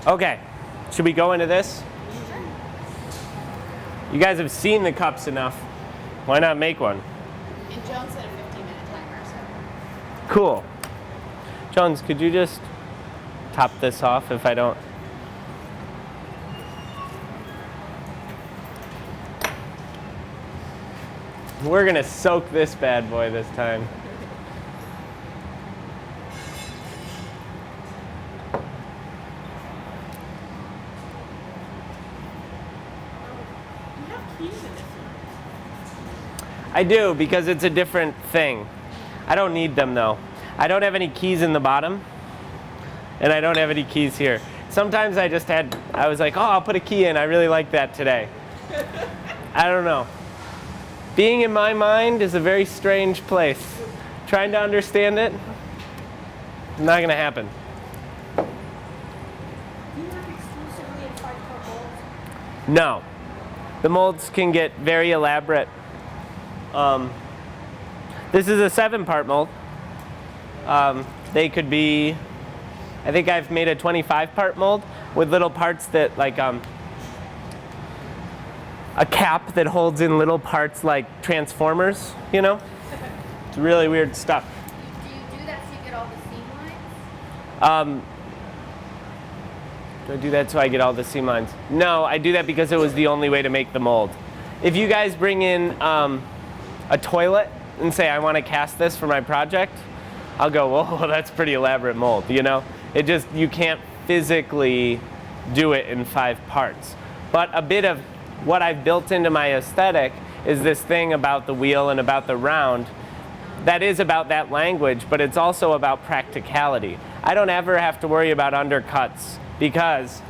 Okay, should we go into this? You guys have seen the cups enough. Why not make one? And Joan said a 15-minute timer, so. Cool. Jones, could you just top this off if I don't? We're gonna soak this bad boy this time. I do, because it's a different thing. I don't need them though. I don't have any keys in the bottom, and I don't have any keys here. Sometimes I was like, oh, I'll put a key in. I really like that today. I don't know. Being in my mind is a very strange place. Trying to understand it, not gonna happen. Do you work exclusively in 5-part molds? No. The molds can get very elaborate. This is a 7-part mold. They could be, I think I've made a 25-part mold with little parts that like a cap that holds in little parts like transformers, you know? It's really weird stuff. Do you do that so you get all the seam lines? Do I do that so I get all the seam lines? No, I do that because it was the only way to make the mold. If you guys bring in a toilet and say, I want to cast this for my project, I'll go, whoa, that's pretty elaborate mold, you know? You can't physically do it in 5 parts. But a bit of what I've built into my aesthetic is this thing about the wheel and about the round that is about that language, but it's also about practicality. I don't ever have to worry about undercuts because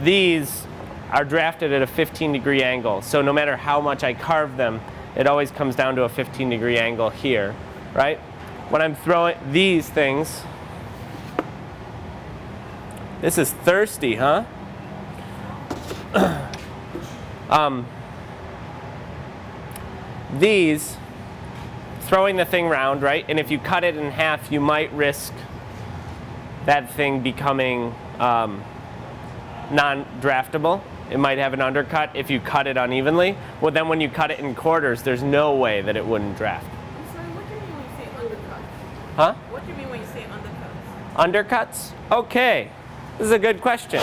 these are drafted at a 15-degree angle. So no matter how much I carve them, it always comes down to a 15-degree angle here, right? When I'm throwing these things, this is thirsty, huh? These, throwing the thing round, right? And if you cut it in half, you might risk that thing becoming non-draftable. It might have an undercut if you cut it unevenly. Well, then when you cut it in quarters, there's no way that it wouldn't draft. I'm sorry, what do you mean when you say undercuts? Huh? What do you mean when you say undercuts? Undercuts? Okay. This is a good question.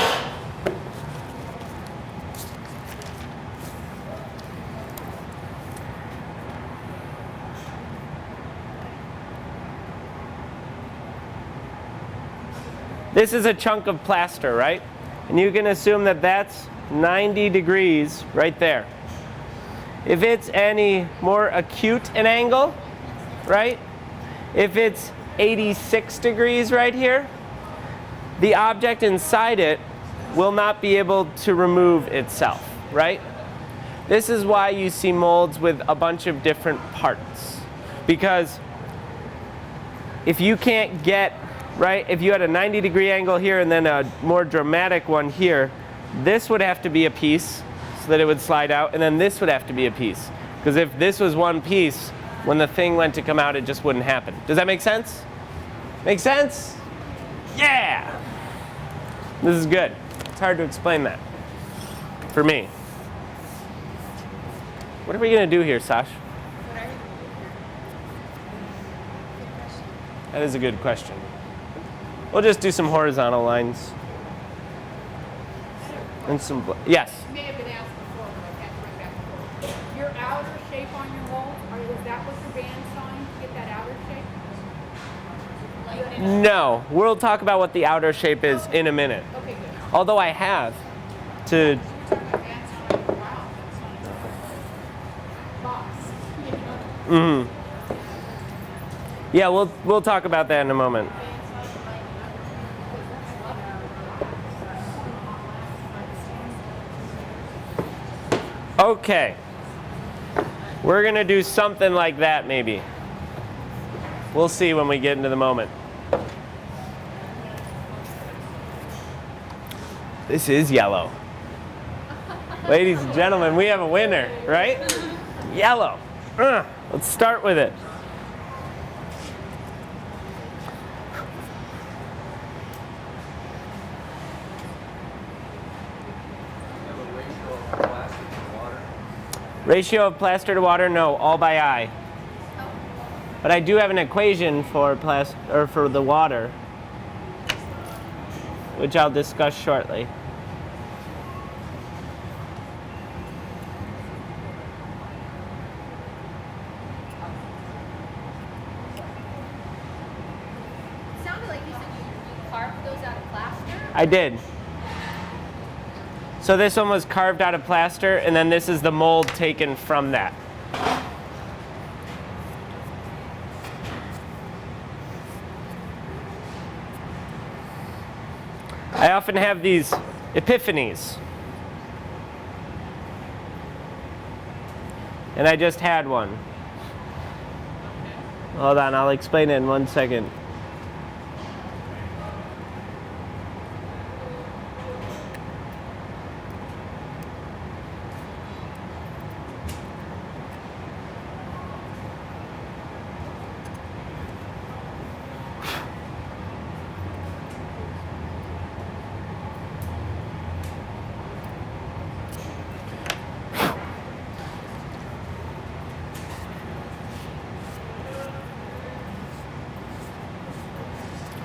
This is a chunk of plaster, right? And you can assume that that's 90 degrees right there. If it's any more acute an angle, right? If it's 86 degrees right here, the object inside it will not be able to remove itself, right? This is why you see molds with a bunch of different parts. Because if you can't get, right, if you had a 90-degree angle here and then a more dramatic one here, this would have to be a piece so that it would slide out, and then this would have to be a piece. Because if this was one piece, when the thing went to come out, it just wouldn't happen. Does that make sense? Make sense? Yeah! This is good. It's hard to explain that for me. What are we going to do here, Sash? That is a good question. We'll just do some horizontal lines. And some, yes? You may have been asked before, but I can't bring back before. Your outer shape on your mold, is that what your band's on to get that outer shape? No. We'll talk about what the outer shape is in a minute. Okay, good. Although I have to. Mm-hmm. Yeah, we'll talk about that in a moment. Okay. We're gonna do something like that maybe. We'll see when we get into the moment. This is yellow. Ladies and gentlemen, we have a winner, right? Yellow. Let's start with it. Ratio of plaster to water, no, all by eye. But I do have an equation for for the water, which I'll discuss shortly. It sounded like you said you carved those out of plaster. I did. So this one was carved out of plaster, and then this is the mold taken from that. I often have these epiphanies. And I just had one. Hold on, I'll explain it in 1 second.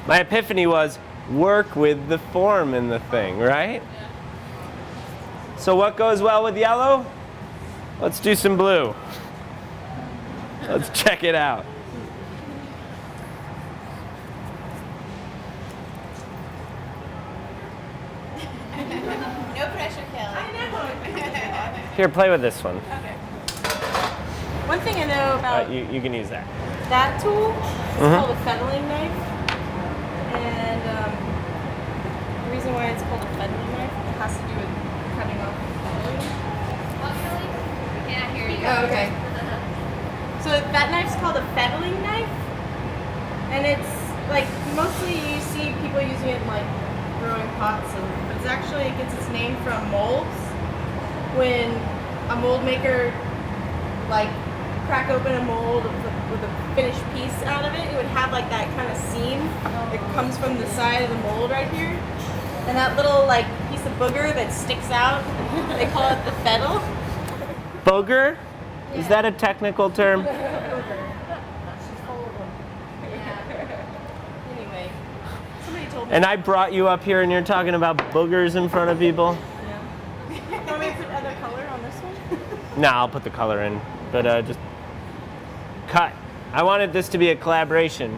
My epiphany was work with the form in the thing, right? So what goes well with yellow? Let's do some blue. Let's check it out. No pressure, Kelly. I know. Here, play with this one. Okay. One thing I know about You can use that. that tool is called a fettling knife. And the reason why it's called a fettling knife, it has to do with cutting off volume. We can't hear you. Oh, okay. So that knife's called a fettling knife, and it's like mostly you see people using it in like growing pots, but it's actually it gets its name from molds. When a mold maker like crack open a mold with a finished piece out of it, it would have like that kind of seam that comes from the side of the mold right here, and that little like piece of booger that sticks out, they call it the fettle. Booger? Is that a technical term? Anyway, somebody told me. And I brought you up here and you're talking about boogers in front of people? Yeah. Want me to put other color on this one? Nah, I'll put the color in. But just cut. I wanted this to be a collaboration.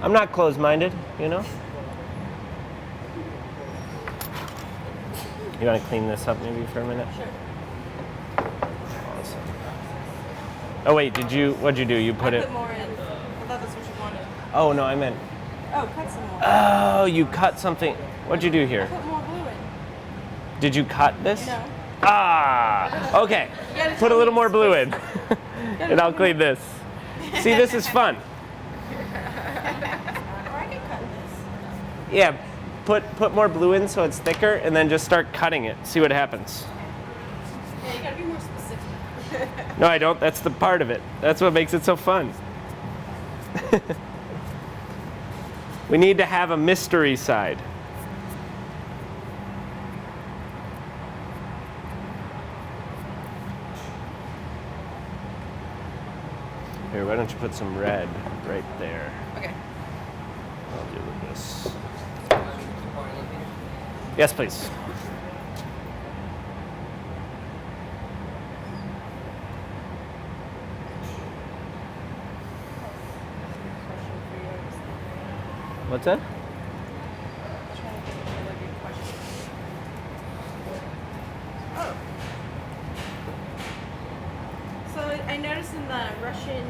I'm not closed-minded, you know? You want to clean this up maybe for a minute? Sure. Awesome. Oh wait, what'd you do? You put I it. put more in. I thought that's what you wanted. Oh no, I meant. Oh, cut some more. Oh, you cut something. What'd you do I here? put more glue in. Did you cut this? No. Ah, okay. gotta Put a tell little me more it's blue in, gotta and I'll tell clean this. See, this is fun. Or I can cut this. Yeah, put more blue in so it's thicker, and then just start cutting it. See what happens. Yeah, you gotta be more specific. No, I don't. That's the part of it. That's what makes it so fun. We need to have a mystery side. Here, why don't you put some red right there? Okay. I'll deal with this. Yes, please. What's that? Oh. So I noticed in the Russian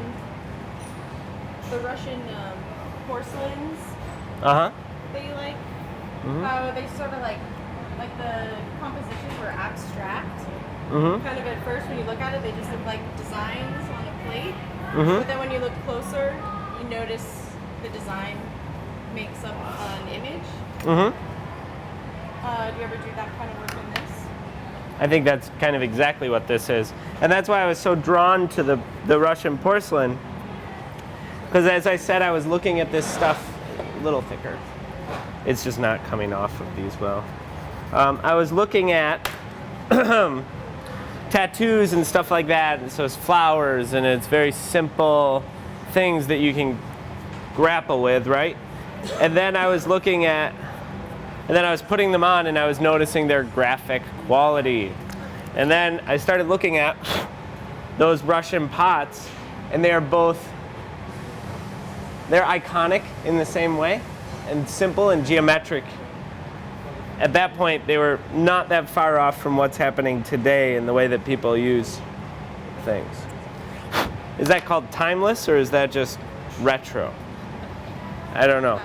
porcelains Uh-huh. that you like, Mhm. how they sort of like the compositions were abstract. Mm-hmm. Kind of at first when you look at it, they just look like designs on a plate. Mm-hmm. But then when you look closer, you notice the design makes up an image. Mm-hmm. Do you ever do that kind of work in this? I think that's kind of exactly what this is. And that's why I was so drawn to the Russian porcelain. Because as I said, I was looking at this stuff a little thicker. It's just not coming off of these well. I was looking at tattoos and stuff like that. And so it's flowers, and it's very simple things that you can grapple with, right? And then I was looking at, and then I was putting them on, and I was noticing their graphic quality. And then I started looking at those Russian pots, and they're iconic in the same way, and simple and geometric. At that point, they were not that far off from what's happening today in the way that people use things. Is that called timeless, or is that just retro? I don't know.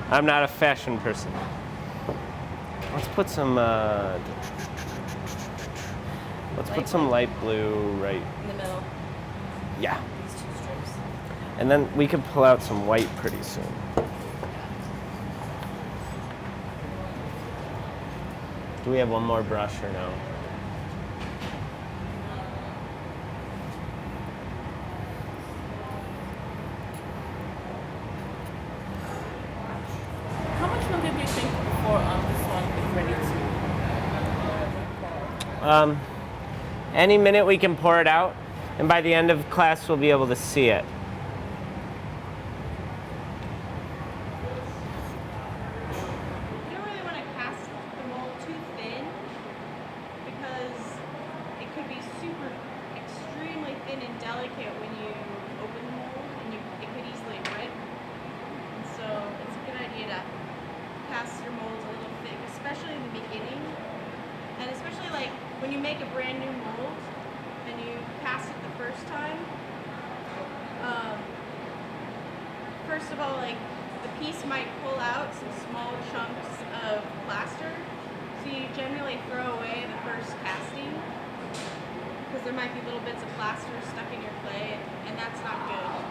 I'm not a fashion person. Let's put some light blue right In the middle. yeah. These two strips. And then we can pull out some white pretty soon. Do we have one more brush or no? How much longer do you think before this one is ready to? Any minute we can pour it out, and by the end of class we'll be able to see it. You don't really want to cast the mold too thin because it could be extremely thin and delicate when you open the mold, and it could easily rip. And so it's a good idea to cast your molds a little thick, especially in the beginning. And especially like when you make a brand new mold and you cast it the first time. First of all, like the piece might pull out some small chunks of plaster, so you generally throw away the first casting because there might be little bits of plaster stuck in your clay, and that's not good.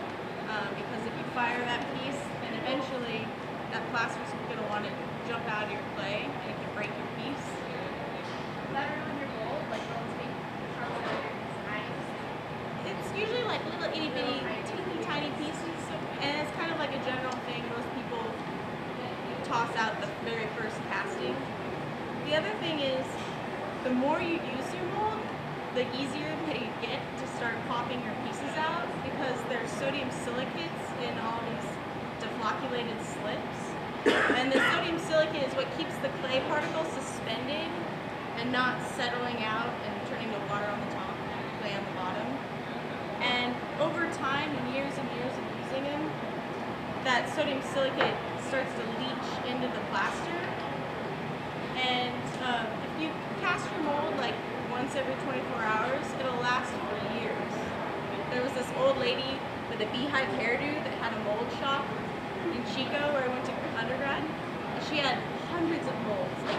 Because if you fire that piece, then eventually that plaster is going to want to jump out of your clay and it can break your piece. Is that around your mold? Like those big chunks of your designs? It's usually like little itty bitty, teeny tiny pieces, and it's kind of like a general thing. Most people toss out the very first casting. The other thing is, the more you use your mold, the easier that you get to start popping your pieces out because there's sodium silicates in all these deflocculated slips. And the sodium silicate is what keeps the clay particles suspended and not settling out and turning to water on the top and clay on the bottom. And over time, and years of using them, that sodium silicate starts to leach into the plaster. And if you cast your mold like once every 24 hours, it'll last for years. There was this old lady with a beehive hairdo that had a mold shop in Chico where I went to undergrad. And she had hundreds of molds. Like,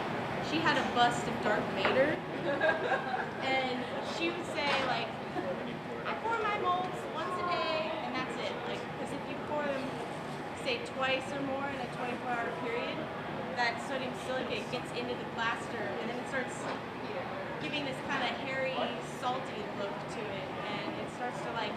she had a bust of Darth Vader. And she would say, like, I pour my molds once a day, and that's it. Like, because if you pour them, say, twice or more in a 24-hour period, that sodium silicate gets into the plaster, and then it starts giving this kind of hairy, salty look to it, and it starts to, like,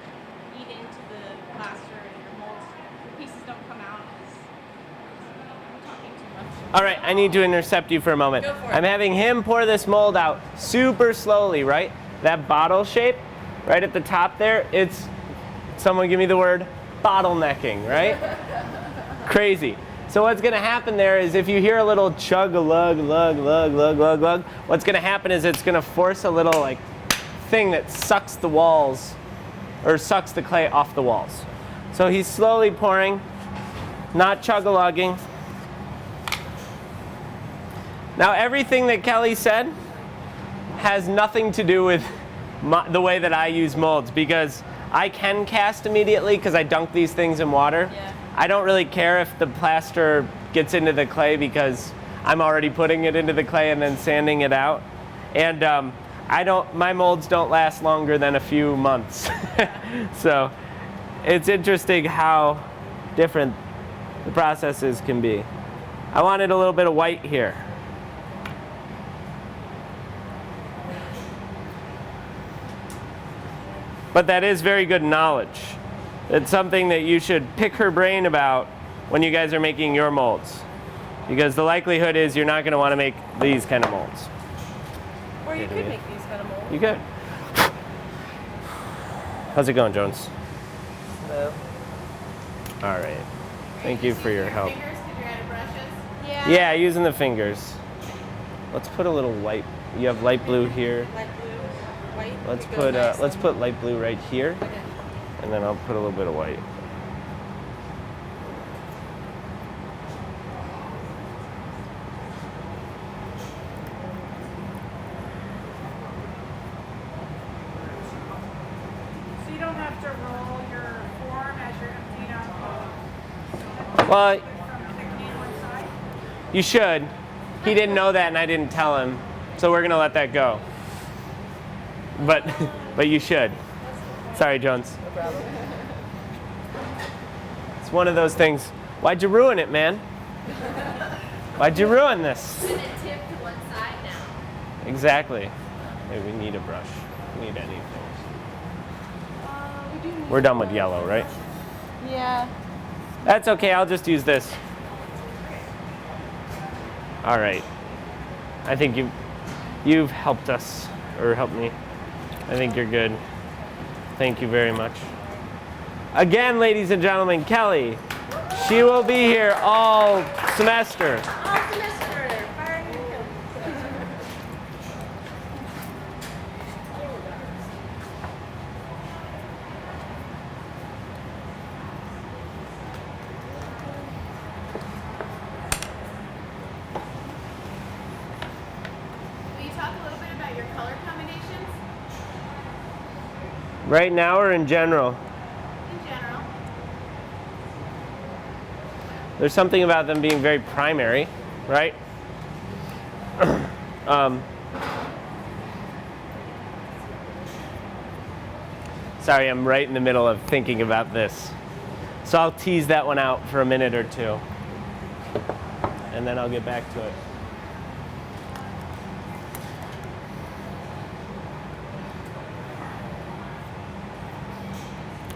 eat into the plaster, and your molds, your pieces don't come out. I'm talking too much. All right, I need to intercept you for a moment. Go for it. I'm having him pour this mold out super slowly, right? That bottle shape, right at the top there, it's, someone give me the word, bottlenecking, right? Crazy. So what's gonna happen there is if you hear a little chug a lug, lug, lug, lug, lug, lug, what's gonna happen is it's gonna force a little like thing that sucks the walls, or sucks the clay off the walls. So he's slowly pouring, not chug-a-lugging. Now everything that Kelly said has nothing to do with the way that I use molds, because I can cast immediately because I dunk these things in water. Yeah. I don't really care if the plaster gets into the clay because I'm already putting it into the clay and then sanding it out. And my molds don't last longer than a few months. So it's interesting how different the processes can be. I wanted a little bit of white here. But that is very good knowledge. It's something that you should pick her brain about when you guys are making your molds. Because the likelihood is you're not going to want to make these kind of molds. Or you could make these kind of molds. You could. How's it going, Jones? Hello. All right. Thank you for your help. Fingers, because you're out of brushes. Yeah. Yeah, using the fingers. Let's put a little light. You have light blue here. Light blue, white. Let's It goes put nice let's on- put light blue right here, Okay. and then I'll put a little bit of white. So you don't have to roll your form as you're emptying out Well, from the can one side. you should. He didn't know that, and I didn't tell him, so we're gonna let that go. But but you should. Sorry, Jones. No problem. It's one of those things. Why'd you ruin it, man? Why'd you ruin this? And it tipped to one side now. Exactly. Hey, we need a brush. We need anything. We do need We're done with yellow, right? Yeah. That's okay. I'll just use this. All right. I think you've helped us, or helped me. I think you're good. Thank you very much. Again, ladies and gentlemen, Kelly. She will be here all semester. All semester. Fire and kill. Will you talk a little bit about your color combinations Right now or in general? in general? There's something about them being very primary, right? Sorry, I'm right in the middle of thinking about this. So I'll tease that one out for a minute or two. And then I'll get back to it.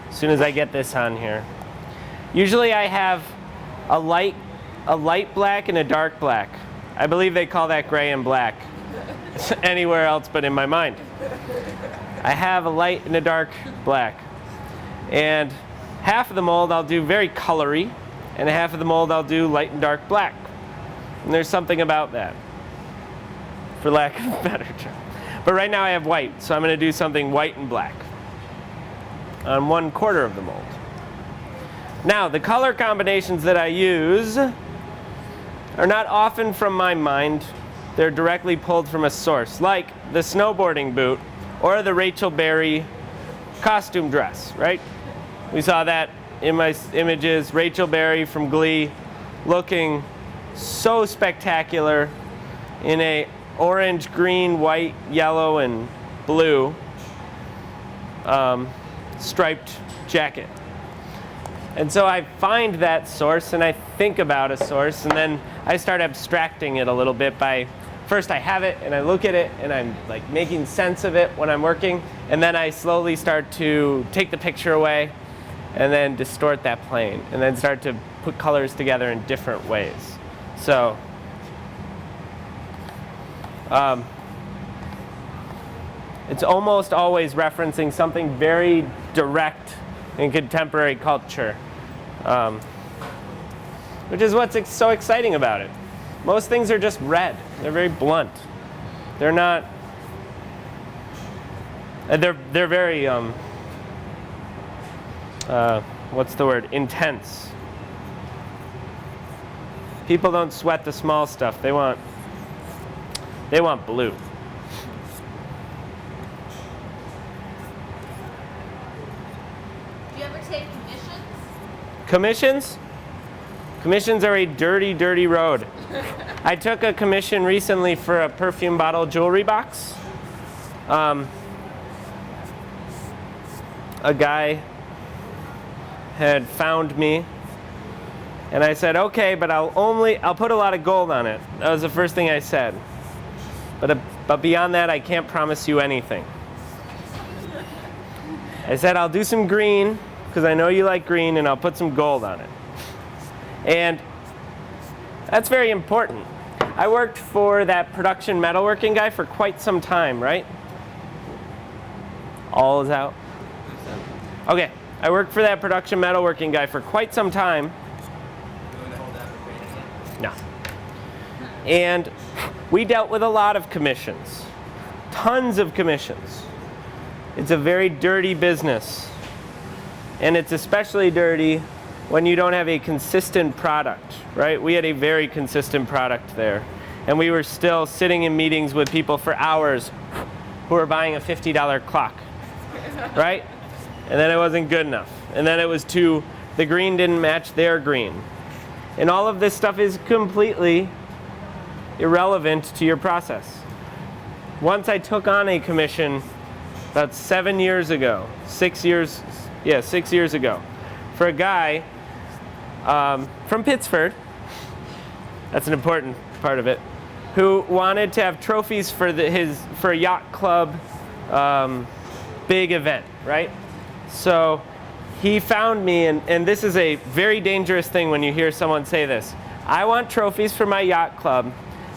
As soon as I get this on here. Usually I have a light black and a dark black. I believe they call that gray and black. Anywhere else but in my mind. I have a light and a dark black. And half of the mold I'll do very colory, and half of the mold I'll do light and dark black. And there's something about that, for lack of a better term. But right now I have white, so I'm going to do something white and black on 1/4 of the mold. Now, the color combinations that I use are not often from my mind. They're directly pulled from a source, like the snowboarding boot or the Rachel Berry costume dress, right? We saw that in my images. Rachel Berry from Glee looking so spectacular in a orange, green, white, yellow, and blue striped jacket. And so I find that source and I think about a source, and then I start abstracting it a little bit by, first I have it and I look at it and I'm like making sense of it when I'm working, and then I slowly start to take the picture away and then distort that plane and then start to put colors together in different ways. So it's almost always referencing something very direct in contemporary culture, which is what's so exciting about it. Most things are just red. They're very blunt. They're not. They're very what's the word? Intense. People don't sweat the small stuff. They want blue. Do you ever take commissions? Commissions? Commissions are a dirty, dirty road. I took a commission recently for a perfume bottle jewelry box. A guy had found me, and I said, okay, but I'll put a lot of gold on it. That was the first thing I said. But beyond that, I can't promise you anything. I said, I'll do some green, because I know you like green, and I'll put some gold on it. And that's very important. I worked for that production metalworking guy for quite some time, right? All is out. Okay, I worked for that production metalworking guy for quite some time. No. And we dealt with a lot of commissions. Tons of commissions. It's a very dirty business. And it's especially dirty when you don't have a consistent product, right? We had a very consistent product there. And we were still sitting in meetings with people for hours who were buying a $50 clock, right? And then it wasn't good enough. And then it was the green didn't match their green. And all of this stuff is completely irrelevant to your process. Once I took on a commission about 7 years ago, 6 years ago, for a guy from Pittsford, that's an important part of it, who wanted to have trophies for a yacht club big event, right? So he found me, and this is a very dangerous thing when you hear someone say this. I want trophies for my yacht club,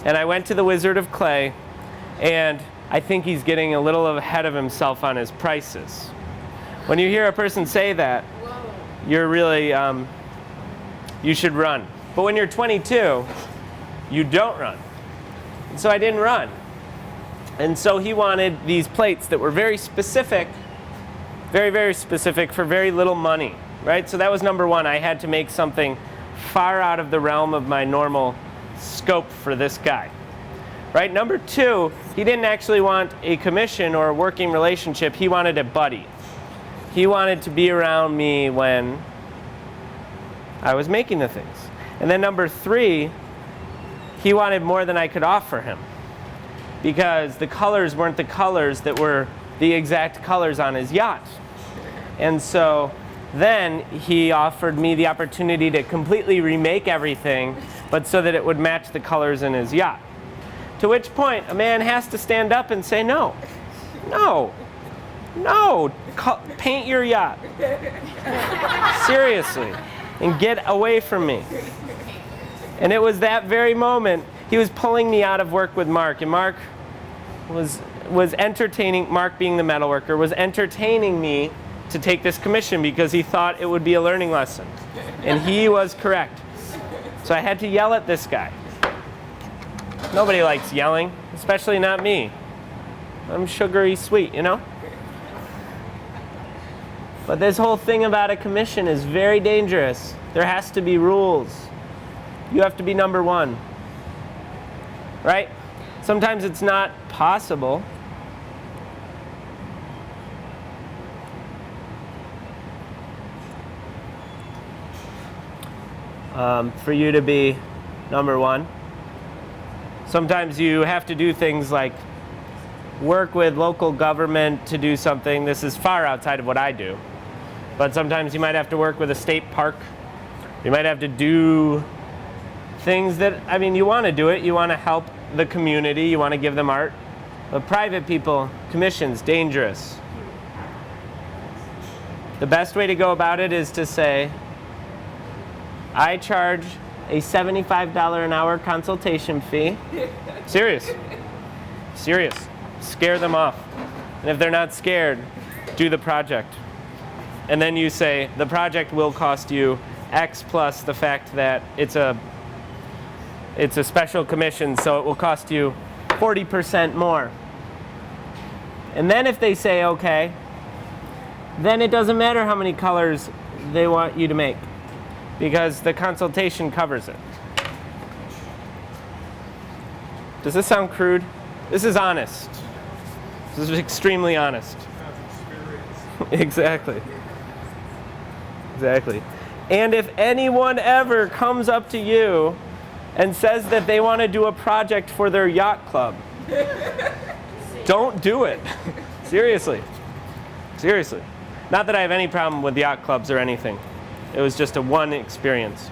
and I went to the Wizard of Clay, and I think he's getting a little ahead of himself on his prices. When you hear a person say that, you're really, you should run. But when you're 22, you don't run. And so I didn't run. And so he wanted these plates that were very specific, very, very specific for very little money, right? So that was number one. I had to make something far out of the realm of my normal scope for this guy, right? Number two, he didn't actually want a commission or a working relationship. He wanted a buddy. He wanted to be around me when I was making the things. And then number three, he wanted more than I could offer him, because the colors weren't the colors that were the exact colors on his yacht. And so then he offered me the opportunity to completely remake everything, but so that it would match the colors in his yacht. To which point, a man has to stand up and say, no, paint your yacht. Seriously. And get away from me. And it was that very moment, he was pulling me out of work with Mark, and Mark was entertaining, Mark being the metalworker, was entertaining me to take this commission because he thought it would be a learning lesson. And he was correct. So I had to yell at this guy. Nobody likes yelling, especially not me. I'm sugary sweet, you know? But this whole thing about a commission is very dangerous. There has to be rules. You have to be number one, right? Sometimes it's not possible. For you to be number one. Sometimes you have to do things like work with local government to do something. This is far outside of what I do. But sometimes you might have to work with a state park. You might have to do things that, I mean, you want to do it. You want to help the community. You want to give them art. But private people, commissions, dangerous. The best way to go about it is to say, I charge a $75 an hour consultation fee. Serious. Scare them off. And if they're not scared, do the project. And then you say, the project will cost you X plus the fact that it's a special commission, so it will cost you 40% more. And then if they say okay, then it doesn't matter how many colors they want you to make, because the consultation covers it. Does this sound crude? This is honest. This is extremely honest. Exactly. And if anyone ever comes up to you and says that they want to do a project for their yacht club, don't do it. Seriously. Not that I have any problem with yacht clubs or anything. It was just a one experience.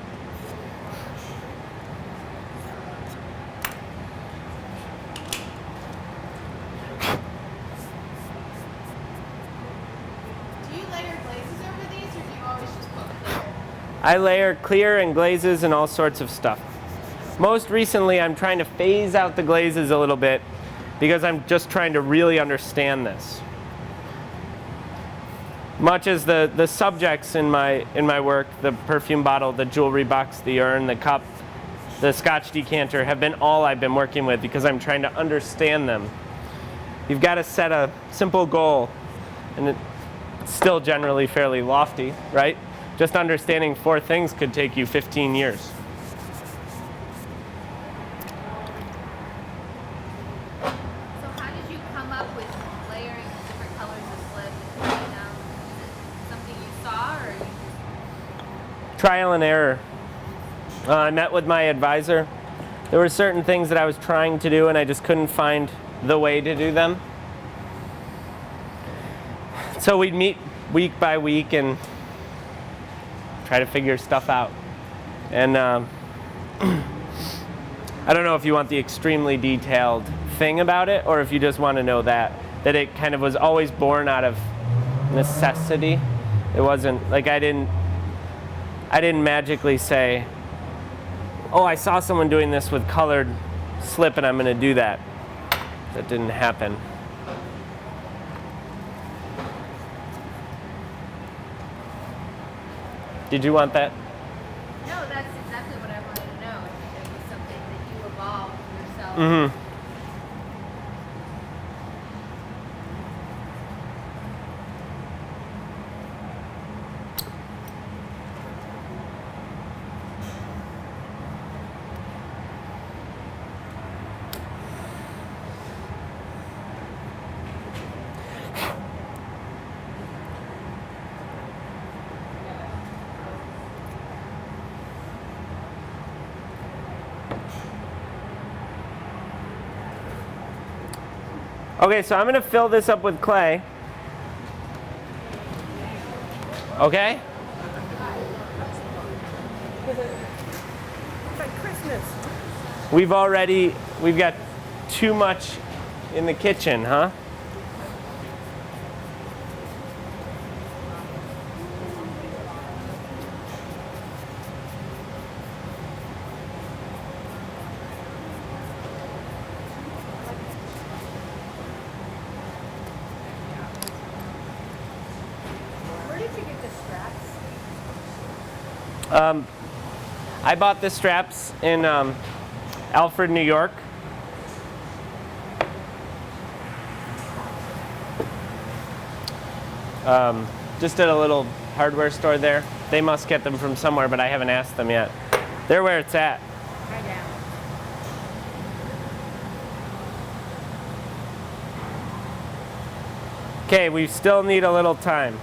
Do you layer glazes over these, or do you always just put clear? I layer clear and glazes and all sorts of stuff. Most recently, I'm trying to phase out the glazes a little bit because I'm just trying to really understand this. much as the subjects in my work, the perfume bottle, the jewelry box, the urn, the cup, the Scotch decanter, have been all I've been working with because I'm trying to understand them. You've got to set a simple goal, and it's still generally fairly lofty, right? Just understanding 4 things could take you 15 years. So how did you come up with layering different colors of slip? Is it something you saw, or you just... Trial and error. I met with my advisor. There were certain things that I was trying to do and I just couldn't find the way to do them. So we'd meet week by week and try to figure stuff out. And I don't know if you want the extremely detailed thing about it or if you just want to know that it kind of was always born out of necessity. It wasn't like I didn't magically say, oh, I saw someone doing this with colored slip and I'm going to do that. That didn't happen. Did you want that? No, that's exactly what I wanted to know. If it was something that you evolved yourself. Mm-hmm. Okay, so I'm going to fill this up with clay. Okay? It's like Christmas. We've got too much in the kitchen, huh? Where did you get the straps? I bought the straps in Alfred, New York. Just at a little hardware store there. They must get them from somewhere, but I haven't asked them yet. They're where it's at. Right now. Okay, we still need a little time.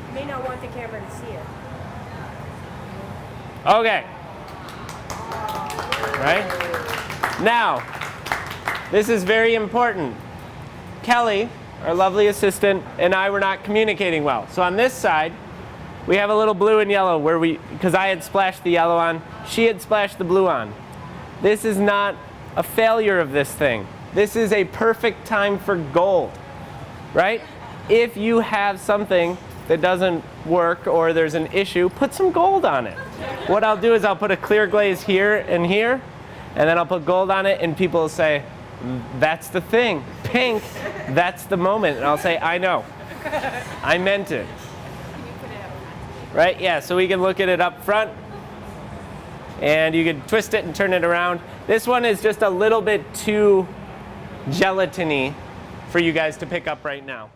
You may not want the camera to see it. Okay. Right? Now, this is very important. Kelly, our lovely assistant, and I were not communicating well. So on this side, we have a little blue and yellow because I had splashed the yellow on, she had splashed the blue on. This is not a failure of this thing. This is a perfect time for gold, right? If you have something that doesn't work or there's an issue, put some gold on it. What I'll do is I'll put a clear glaze here and here, and then I'll put gold on it, and people will say, that's the thing. Pink, that's the moment. And I'll say, I know. I meant it. Right? Yeah, so we can look at it up front, and you can twist it and turn it around. This one is just a little bit too gelatiny for you guys to pick up right now.